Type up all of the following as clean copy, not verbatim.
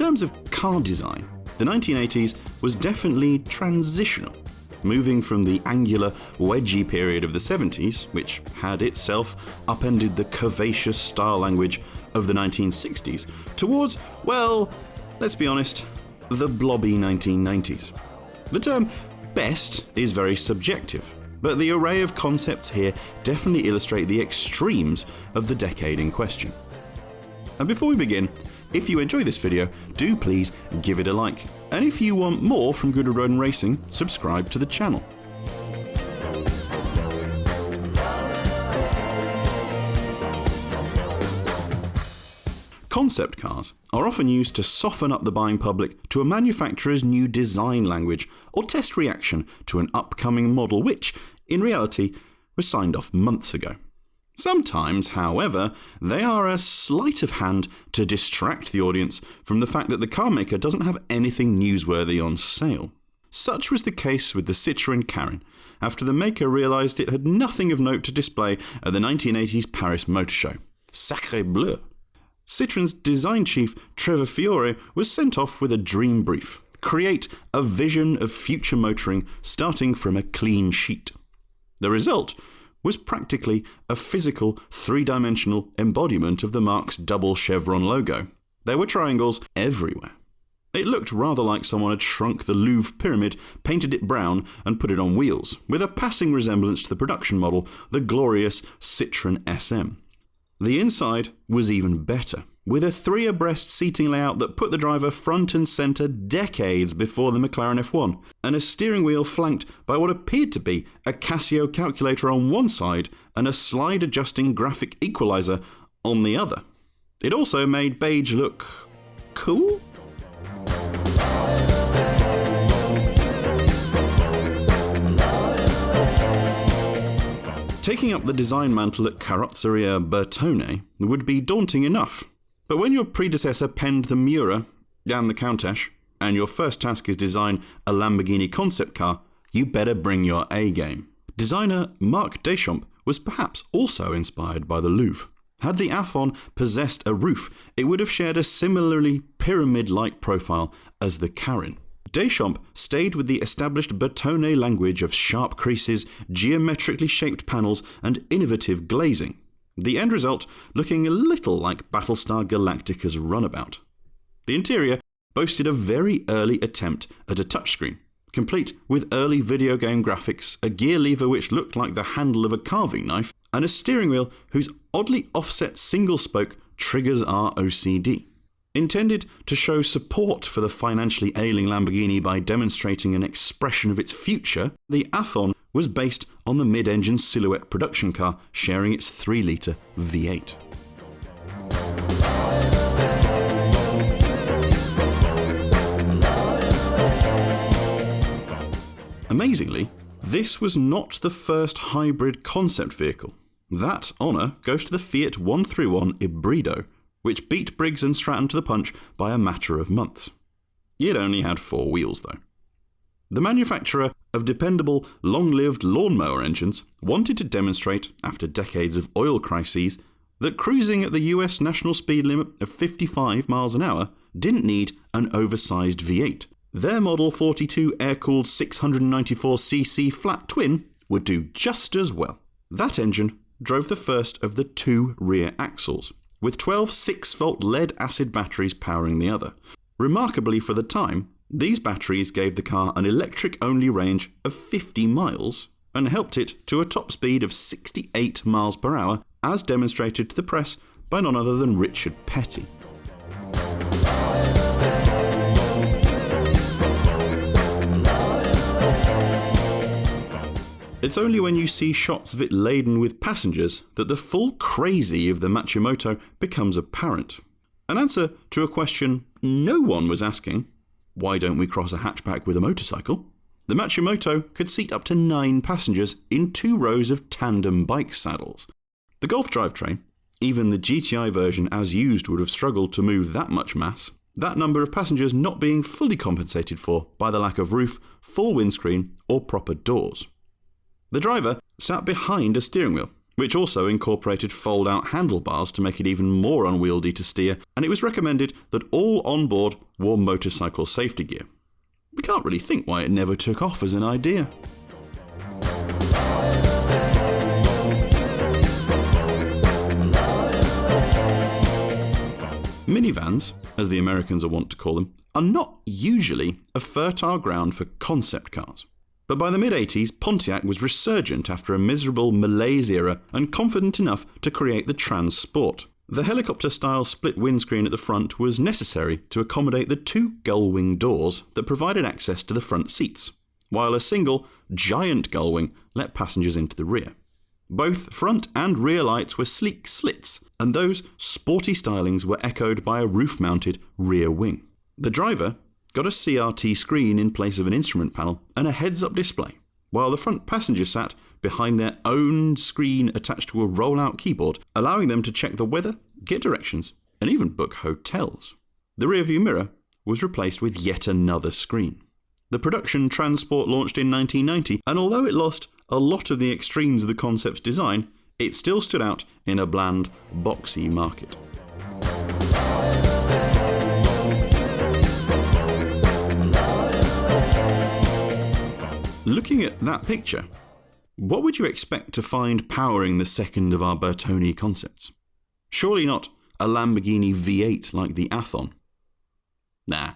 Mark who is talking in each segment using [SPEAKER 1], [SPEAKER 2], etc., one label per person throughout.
[SPEAKER 1] terms of car design, the 1980s was definitely transitional, moving from the angular, wedgy period of the 70s, which had itself upended the curvaceous style language of the 1960s, towards, well, let's be honest, the blobby 1990s. The term best is very subjective, but the array of concepts here definitely illustrate the extremes of the decade in question. And before we begin, if you enjoy this video, do please give it a like. And if you want more from Goodwood Road & Racing, subscribe to the channel. Concept cars are often used to soften up the buying public to a manufacturer's new design language or test reaction to an upcoming model which, in reality, was signed off months ago. Sometimes, however, they are a sleight of hand to distract the audience from the fact that the car maker doesn't have anything newsworthy on sale. Such was the case with the Citroën Karin, after the maker realised it had nothing of note to display at the 1980s Paris Motor Show. Sacré bleu! Citroën's design chief, Trevor Fiore, was sent off with a dream brief: create a vision of future motoring starting from a clean sheet. The result was practically a physical, three-dimensional embodiment of the marque's double chevron logo. There were triangles everywhere. It looked rather like someone had shrunk the Louvre pyramid, painted it brown, and put it on wheels, with a passing resemblance to the production model, the glorious Citroën SM. The inside was even better, with a three-abreast seating layout that put the driver front and centre decades before the McLaren F1, and a steering wheel flanked by what appeared to be a Casio calculator on one side and a slide-adjusting graphic equaliser on the other. It also made beige look cool? Taking up the design mantle at Carrozzeria Bertone would be daunting enough, but when your predecessor penned the Miura and the Countach, and your first task is design a Lamborghini concept car, you better bring your A-game. Designer Marc Deschamps was perhaps also inspired by the Louvre. Had the Athon possessed a roof, it would have shared a similarly pyramid-like profile as the Karin. Deschamps stayed with the established Bertone language of sharp creases, geometrically shaped panels, and innovative glazing. The end result looking a little like Battlestar Galactica's runabout. The interior boasted a very early attempt at a touchscreen, complete with early video game graphics, a gear lever which looked like the handle of a carving knife, and a steering wheel whose oddly offset single spoke triggers our OCD. Intended to show support for the financially ailing Lamborghini by demonstrating an expression of its future, the Athon was based on the mid-engine silhouette production car sharing its 3-litre V8. Amazingly, this was not the first hybrid concept vehicle. That honour goes to the Fiat 131 Ibrido, which beat Briggs & Stratton to the punch by a matter of months. It only had 4 wheels, though. The manufacturer of dependable, long-lived lawnmower engines wanted to demonstrate, after decades of oil crises, that cruising at the US national speed limit of 55 miles an hour didn't need an oversized V8. Their Model 42 air-cooled 694cc flat twin would do just as well. That engine drove the first of the 2 rear axles, with 12 6-volt lead-acid batteries powering the other. Remarkably for the time, these batteries gave the car an electric-only range of 50 miles and helped it to a top speed of 68 miles per hour, as demonstrated to the press by none other than Richard Petty. It's only when you see shots of it laden with passengers that the full crazy of the Machimoto becomes apparent. An answer to a question no one was asking: why don't we cross a hatchback with a motorcycle? The Machimoto could seat up to 9 passengers in 2 rows of tandem bike saddles. The Golf drivetrain, even the GTI version as used, would have struggled to move that much mass, that number of passengers not being fully compensated for by the lack of roof, full windscreen, or proper doors. The driver sat behind a steering wheel, which also incorporated fold-out handlebars to make it even more unwieldy to steer, and it was recommended that all on board wore motorcycle safety gear. We can't really think why it never took off as an idea. Minivans, as the Americans are wont to call them, are not usually a fertile ground for concept cars. But by the mid-80s, Pontiac was resurgent after a miserable malaise era and confident enough to create the Transport. The helicopter-style split windscreen at the front was necessary to accommodate the two gull-wing doors that provided access to the front seats, while a single, giant gull-wing let passengers into the rear. Both front and rear lights were sleek slits, and those sporty stylings were echoed by a roof-mounted rear wing. The driver got a CRT screen in place of an instrument panel and a heads-up display, while the front passengers sat behind their own screen attached to a roll-out keyboard, allowing them to check the weather, get directions, and even book hotels. The rearview mirror was replaced with yet another screen. The production Transport launched in 1990, and although it lost a lot of the extremes of the concept's design, it still stood out in a bland, boxy market. Looking at that picture, what would you expect to find powering the second of our Bertone concepts? Surely not a Lamborghini V8 like the Athon. Nah,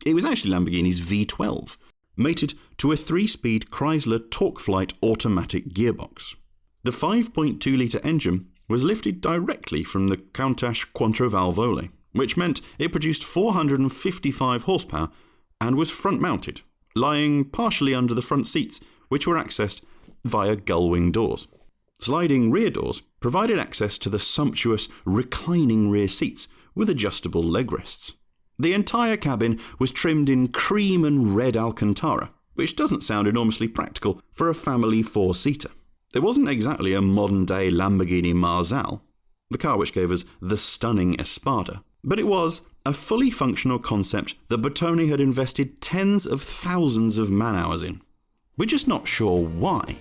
[SPEAKER 1] it was actually Lamborghini's V12, mated to a 3-speed Chrysler TorqueFlite automatic gearbox. The 5.2-litre engine was lifted directly from the Countach Quattrovalvole, which meant it produced 455 horsepower and was front-mounted, lying partially under the front seats, which were accessed via gull-wing doors. Sliding rear doors provided access to the sumptuous reclining rear seats with adjustable leg rests. The entire cabin was trimmed in cream and red Alcantara, which doesn't sound enormously practical for a family 4-seater. It wasn't exactly a modern-day Lamborghini Marzal, the car which gave us the stunning Espada, but it was a fully functional concept that Bertone had invested tens of thousands of man-hours in. We're just not sure why.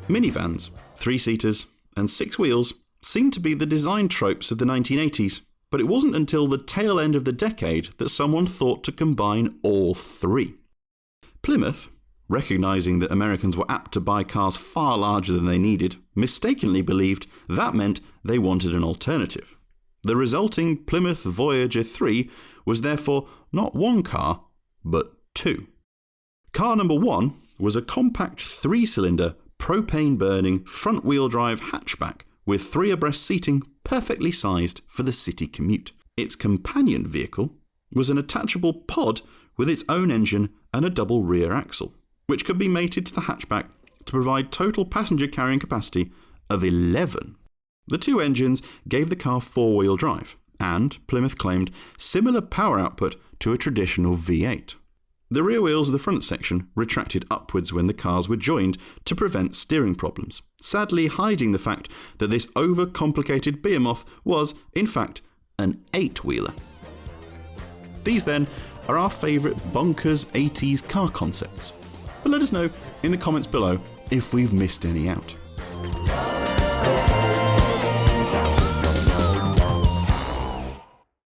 [SPEAKER 1] Minivans, 3-seaters, and 6 wheels seemed to be the design tropes of the 1980s, but it wasn't until the tail end of the decade that someone thought to combine all 3. Plymouth, recognizing that Americans were apt to buy cars far larger than they needed, mistakenly believed that meant they wanted an alternative. The resulting Plymouth Voyager III was therefore not 1 car, but 2. Car number 1 was a compact 3-cylinder propane-burning front-wheel drive hatchback with 3 abreast seating perfectly sized for the city commute. Its companion vehicle was an attachable pod with its own engine and a double rear axle, which could be mated to the hatchback to provide total passenger carrying capacity of 11. The 2 engines gave the car 4-wheel drive, and Plymouth claimed similar power output to a traditional V8. The rear wheels of the front section retracted upwards when the cars were joined to prevent steering problems, sadly hiding the fact that this overcomplicated behemoth was, in fact, an 8-wheeler. These, then, are our favourite bonkers 80s car concepts. But let us know in the comments below if we've missed any out.